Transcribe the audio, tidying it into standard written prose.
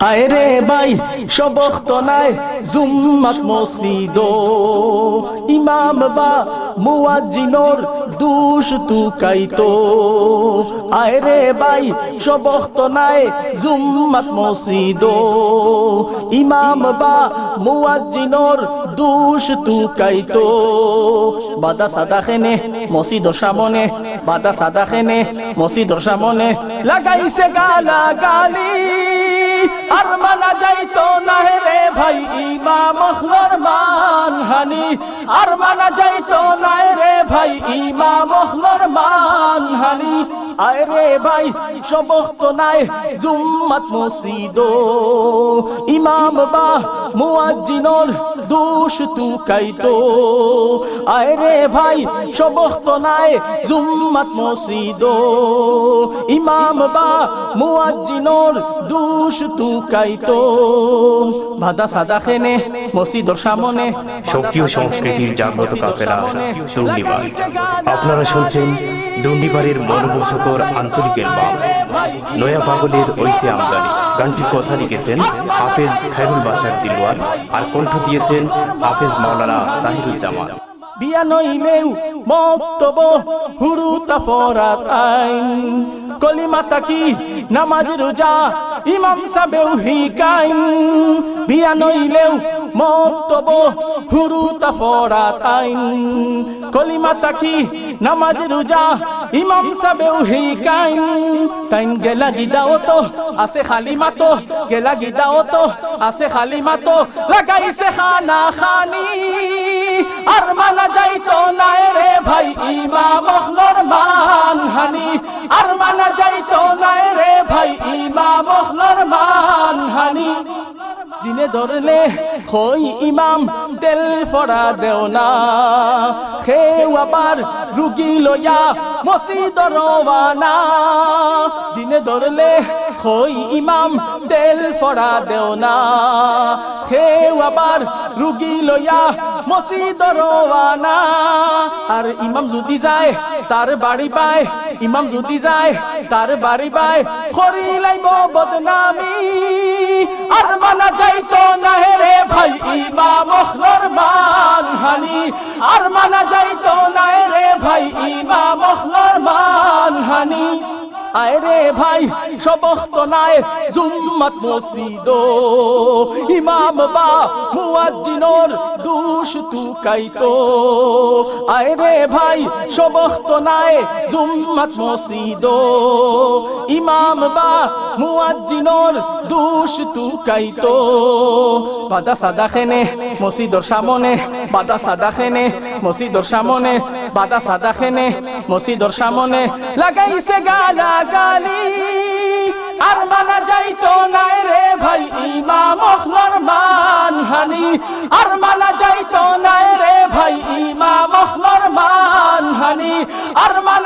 আয়রে ভাই সবক্ত নাই জুম্মাত মসজিদ ইমাম বা মুয়াজ্জিনর দুষ তুকাইতো আয়রে ভাই সবক্ত নাই জুম্মাত মসজিদ ইমাম বা মুয়াজ্জিনর দুষ তুকাইতো বাদা সাদা খেনে মসজিদর সামনে বাদা সাদা খেনে মসজিদর সামনে লাগাইছে গালা গালি আর মানা যাইতো না রে ভাই ইমাম হলোর মানহানি আর মানা যাইতো না রে ভাই ইমাম হলোর মানহানি আয় রে ভাই সবক্ত নাই জুম্মাত মসজিদ ইমাম বা মুয়াজ্জিনর দুষ তুকাইতো আয় রে ভাই সবক্ত নাই জুম্মাত মসজিদ ইমাম বা মুয়াজ্জিনর দুষ তুকাইতো বাদা সাদা খেনে মসজিদর সামনে সক্রিয় সংস্কৃতির জাগ্রত কাফেলা দুর্নিবার। আপনারা শুনছেন দুর্নিবারের মনোমুগ্ধকর আঞ্চলিক অ্যালবাম নয়া পাগলের ঐসে আমদানি। গানটির কথা লিখেছেন হাফেজ খায়রুল বাশার দিলওয়ার আর কণ্ঠ দিয়েছেন হাফেজ মাওলানা তাহিরুজ্জামান। বিয়া নইলেও মক্তব হুরুতা ফরাত আইন কলিমাতা কি নামাজ রোজা ইমাম সাবেও হিকাইন বিয়া নইলেও মক্তব হুরুতা ফরাত আইন কলিমাতা কি নামাজ রোজা ইমাম সাবেও হিকাইন তাইন গেলা গিদাও তো আছে খালি মাতো গেলা গিদাও তো আছে খালি মাতো লাগাইছে খানা খানি আর মানা যাইতো না রে ভাই ইমাম হলোর মানহানি আর মানা যাইতো না রে ভাই ইমাম হলোর মানহানি জিনে ধরলে হই ইমাম তেল ফড়া দেও না খেউ আবার রুগী লইয়া মসজিদ রওয়ানা জিনে ধরলে হই ইমাম তেল ফড়া দেও না খেউ আবার রুগী লইয়া মসজিদ রওয়ানা আর ইমাম যদি যায় তার বাড়ি পায় ইমাম যদি যায় তার বাড়ি পায় খরি লাইব বদনামি আর মানা যাইতো না রে ভাই ইমাম হলোর মানহানি আর মানা যাইতো না রে ভাই ইমাম হলোর মানহানি আয় রে ভাই সবক্ত নাই জুম্মাত মসজিদ ইমাম বা মুয়াজ্জিনর দুষ তুকাইতো আয় রে ভাই সবক্ত নাই জুম্মাত মসজিদ ইমাম বা মুয়াজ্জিনর দুষ তুকাইতো বাদা সাদা খেনে মসজিদর সামনে বাদা সাদা খেনে মসজিদর সামনে বাদা সাদা খেনে মসজিদর সামনে লাগাইছে গালা গালি আর মানা যাইতো না রে ভাই ইমাম হলোর মানহানি আর মানা যাইতো না রে ভাই ইমাম হলোর মানহানি আর মানা